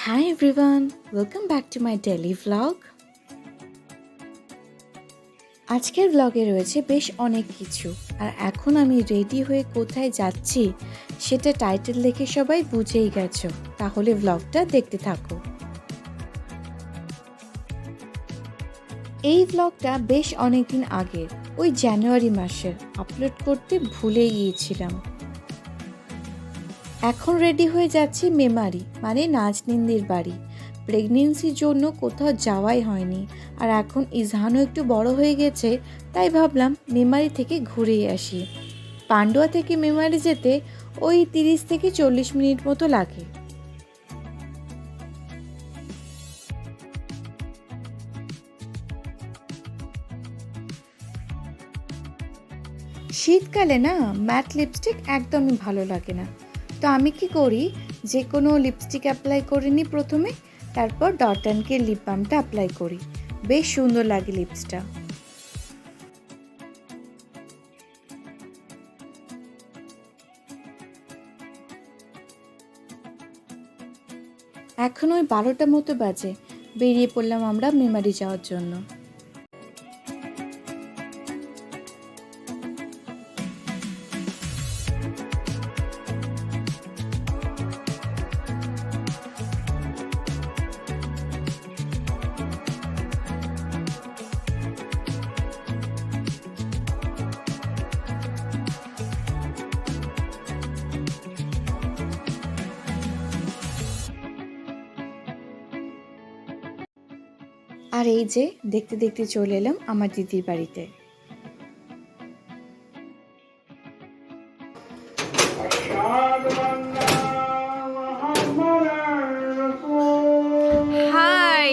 Hi everyone, welcome back to my daily vlog. আজকের ব্লগে রয়েছে বেশ অনেক কিছু, আর এখন আমি রেডি হয়ে কোথায় যাচ্ছি সেটা টাইটেল দেখে সবাই বুঝেই গেছো। তাহলে ব্লগটা দেখতে থাকো। এই ব্লগটা বেশ অনেকদিন আগের, ওই জানুয়ারি মাসের, আপলোড করতে ভুলে গিয়েছিলাম। এখন রেডি হয়ে যাচ্ছি মেমারি, মানে নাজনিন্দির বাড়ি। প্রেগনেন্সির জন্য কোথাও যাওয়াই হয়নি, আর এখন ইজহানও একটু বড় হয়ে গেছে, তাই ভাবলাম মেমারি থেকে ঘুরেই আসি। পান্ডুয়া থেকে মেমারি যেতে ওই 30 থেকে 40 মিনিট মতো লাগে। শীতকালে না ম্যাট লিপস্টিক একদমই ভালো লাগে না, তো আমি কি করি, যে কোনো লিপস্টিক অ্যাপ্লাই করে নিই প্রথমে, তারপর ডট অ্যান্ড কে লিপ বামটা অ্যাপ্লাই করি। বেশ সুন্দর লাগে লিপসটা। এখন ওই 12টা মতো বাজে, বেরিয়ে পড়লাম আমরা মেমারি যাওয়ার জন্য। আর এই যে দেখতে দেখতে চলে এলাম আমার দিদির বাড়িতে। হাই,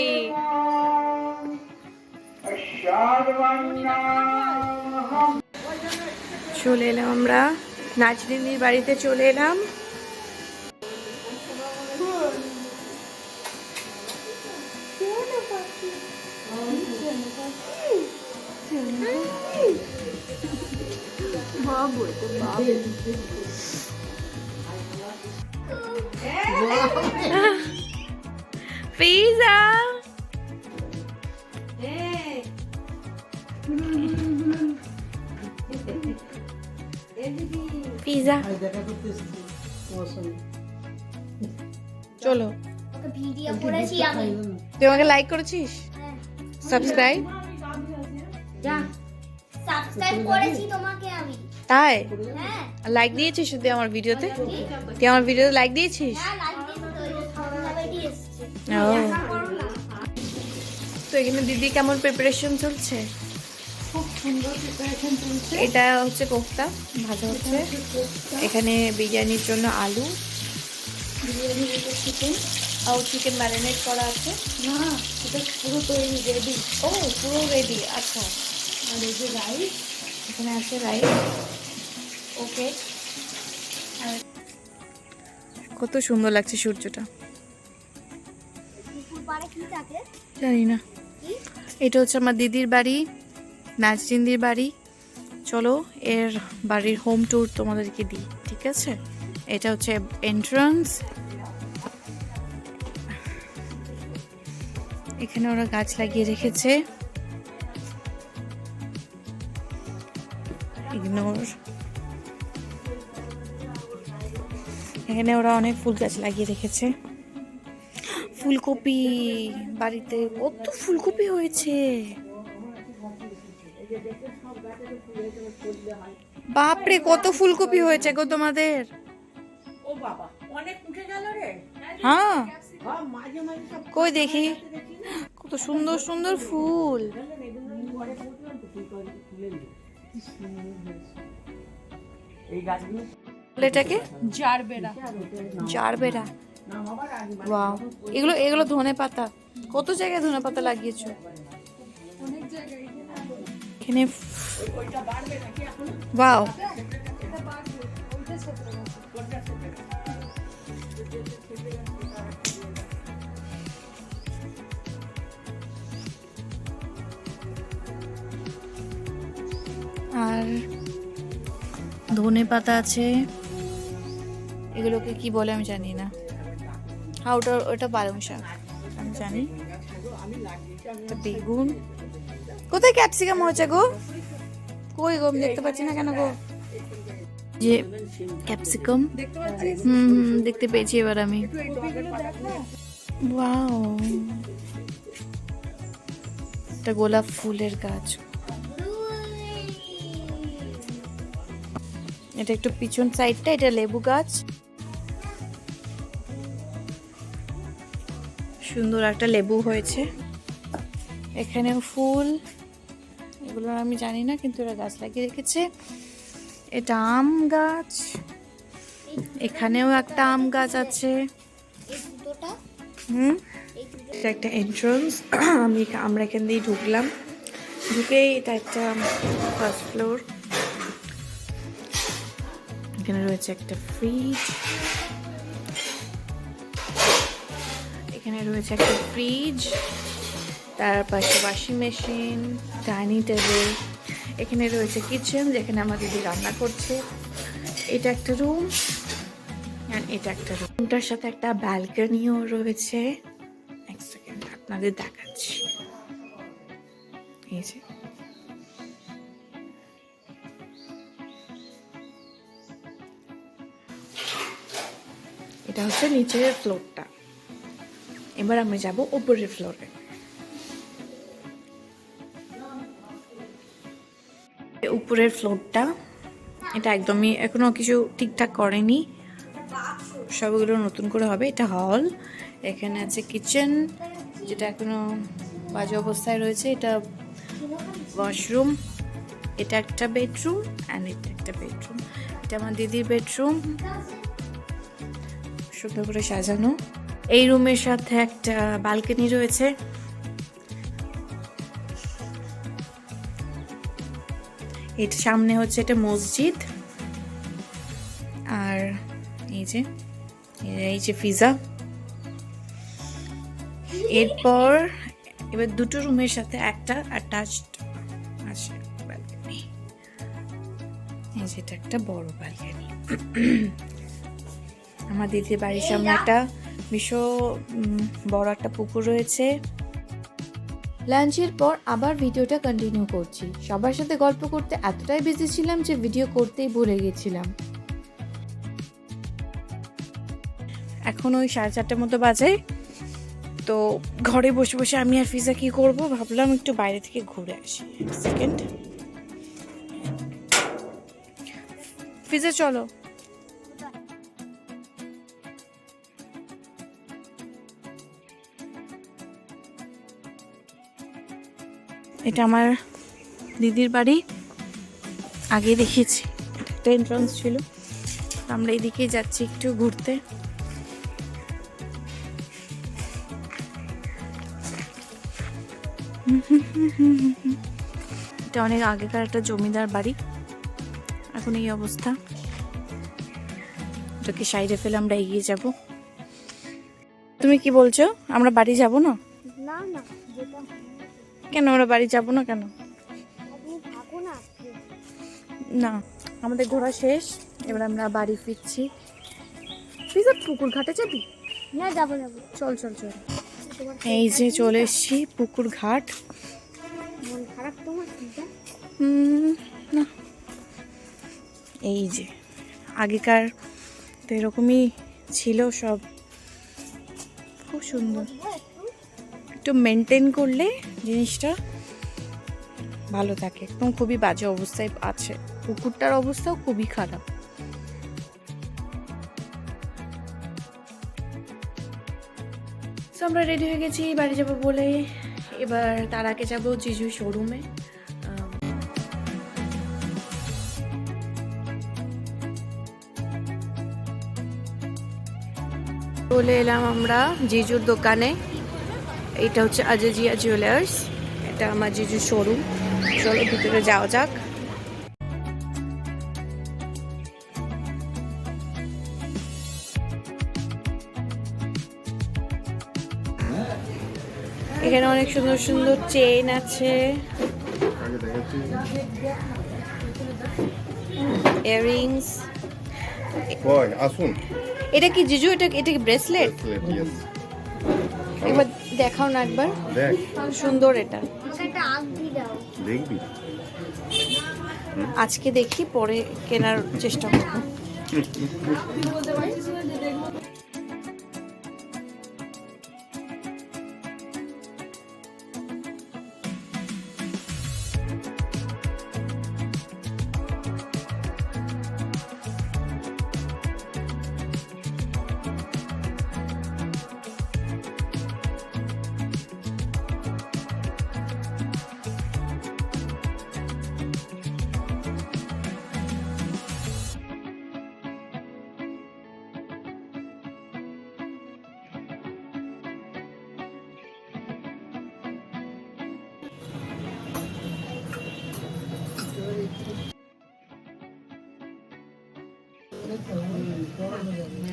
চলে এলাম আমরা নাজনিন্দির বাড়িতে, চলে এলাম। পিজা, পিজা, চলো। ভিডিও করেছি আমি। তুই আমাকে লাইক করেছিস, সাবস্ক্রাইব? সাবস্ক্রাইব করেছি তোমাকে আমি। তাই হ্যাঁ লাইক দিয়েছিস তুই আমার ভিডিওতে? তুই আমার ভিডিওতে লাইক দিয়েছিস? হ্যাঁ লাইক দিয়েছি তো, এই যে সন্ধ্যাবেলায় এসেছে। ও, করো না। তো এখানে দিদি কেমন প্রিপারেশন চলছে? খুব সুন্দর প্রিপারেশন চলছে। এটা হচ্ছে কোফতা ভাজা হচ্ছে, এখানে বিরিয়ানির জন্য আলু, বিরিয়ানি চিকেন। আর চিকেন ম্যারিনেট করা আছে। না, এটা পুরো তৈরি রেডি। ও পুরো রেডি, আচ্ছা। আর এই যে রাইস, এখানে আছে রাইস। ওকে, কত সুন্দর লাগছে সূর্যটা। পুকুর পাড়ে কি থাকে? জানি না। কি? এটা হচ্ছে আমার দিদির বাড়ি, নাজরিনদির বাড়ি। চলো এর বাড়ির হোম ট্যুর তোমাদেরকে দিই, ঠিক আছে? এটা হচ্ছে এন্ট্রান্স। এখানে ওরা গাছ লাগিয়ে রেখেছে, ইগনোর। এখানে ওরা অনেক ফুল গাছ লাগিয়ে রেখেছে। ফুলকপি, বাড়িতে কত ফুলকপি হয়েছে, বাপরে কত ফুলকপি হয়েছে গো তোমাদের। ও বাবা, অনেক উঠে গেল রে। হ্যাঁ, হ্যাঁ, মাঝে মাঝে সব কই দেখি, কত সুন্দর সুন্দর ফুল। এই গাছগুলো এটাকে জারবেরা, জারবেরা। ওয়াও, এগুলো এগুলো ধনে পাতা। কত জায়গায় ধনে পাতা লাগিয়েছো? এখানে ওয়াও, আর ধনে পাতা আছে, এগুলোকে কি বলে আমি জানি না। হ্যাঁ ওটা পালং শাক আমি জানি। এটা বেগুন। কোথায় ক্যাপসিকাম হয়েছে গো? কই গো, আমি দেখতে পাচ্ছি না কেন গো? যে ক্যাপসিকাম দেখতে পেয়েছি এবার আমি। ওয়াও, এটা গোলাপ ফুলের গাছ। এটা একটু পিছন সাইডটা, এটা লেবু গাছ। সুন্দর একটা লেবু হয়েছে। এখানেও ফুল, এগুলো আমি জানি না, কিন্তু এরা গাছ লাগিয়ে রেখেছে। এটা আম গাছ, এখানেও একটা আম গাছ আছে। এটা একটা এন্ট্রান্স। আমরা এখান দিয়ে ঢুকলাম, ঢুকেই এটা একটা ফার্স্ট ফ্লোর। এখানে রয়েছে একটা ফ্রিজ, এখানে রয়েছে একটা ফ্রিজ, তার পাশে ওয়াশিং মেশিন, ডাইনিং টেবিল। এখানে রয়েছে কিচেন, যেখানে আমার দিদি রান্না করছে। এটা একটা রুম, আর এটা একটা রুমটার সাথে একটা ব্যালকনিও রয়েছে। এক সেকেন্ড আপনাদের দেখাচ্ছি। এই যে এটা হচ্ছে নিচের ফ্লোরটা। এবার আমরা যাব উপরের ফ্লোরে। উপরের ফ্লোরটা, এটা একদমই এখনো কিছু ঠিকঠাক করেনি, সবগুলো নতুন করে হবে। এটা হল, এখানে আছে কিচেন, যেটা এখনো বাজে অবস্থায় রয়েছে। এটা ওয়াশরুম, এটা একটা বেডরুম, অ্যান্ড এটা একটা বেডরুম। এটা আমার দিদির বেডরুম, সুন্দর করে সাজানো। এই রুমের সাথে একটা ব্যালকনি রয়েছে। এর সামনে হচ্ছে এটা মসজিদ। আর এই যে পিজা। এরপর এবার দুটো রুমের সাথে একটা অ্যাটাচড আছে ব্যালকনি। এই যে এটা একটা বড় ব্যালকনি। আমার দিদির বাড়ির সামনে একটা বড় একটা পুকুর রয়েছে। লাঞ্চের পর আবার ভিডিওটা কন্টিনিউ করছি। সবার সাথে গল্প করতে এতটাই বিজি ছিলাম যে ভিডিও করতেই ভুলে গেছিলাম। এখন ওই 4:30 মতো বাজে। তো ঘরে বসে বসে আমি আর ফিজা কি করব, ভাবলাম একটু বাইরে থেকে ঘুরে আসি। সেকেন্ড, ফিজা চলো। এটা আমার দিদির বাড়ি, আগে দেখেছি, একটা এন্ট্রান্স ছিল। আমরা এইদিকেই যাচ্ছি একটু ঘুরতে। এটা অনেক আগেকার একটা জমিদার বাড়ি, এখন এই অবস্থা। এটাকে সাইডে ফেলে আমরা এগিয়ে যাব। তুমি কি বলছো, আমরা বাড়ি যাব না? না না, যেটা কেন আমরা বাড়ি যাব না কেন? আপনি থাকো না। না, আমাদের ঘোরা শেষ, এবার আমরা বাড়ি ফিরছি। ফিজা পুকুর ঘাটে যাবি? না, যাবো যাবো। চল চল চল। এই যে চলে এসছি পুকুর ঘাট। মন খারাপ তোমার? না, এই যে আগেকার তো এরকমই ছিল সব, খুব সুন্দর। একটু মেনটেন করলে জিনিসটা ভালো থাকে। একদম খুবই বাজে অবস্থায় আছে, পুকুরটার অবস্থাও খুবই খারাপ। তো আমরা রেডি হয়ে গেছি বাড়ি যাবো বলে। এবার তার আগে যাবো জিজু শোরুমে। চলে এলাম আমরা জিজুর দোকানে। এটা হচ্ছে আজিজিয়া জুয়েলার্স, এটা আমার জিজুর শোরুম। চলো ভিতরে যাওয়া যাক। এখানে অনেক সুন্দর সুন্দর চেইন আছে, ইয়াররিংস, কই আসুন এটা কি জিজু, এটা এটা কি ব্রেসলেট? ব্রেসলেট ইয়েস একবার দেখাও না একবার, দেখ সুন্দর এটা। আমাকে একটা আংটি দাও। দেখবি আজকে দেখি, পরে কেনার চেষ্টা করবো।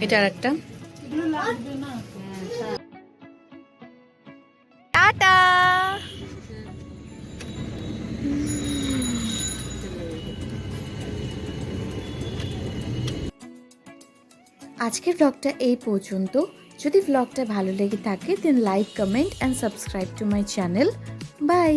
এটা আর একটা। টাটা। আজকের ব্লগটা এই পর্যন্ত। যদি ব্লগটা ভালো লেগে থাকে then like, comment and subscribe to my channel. By.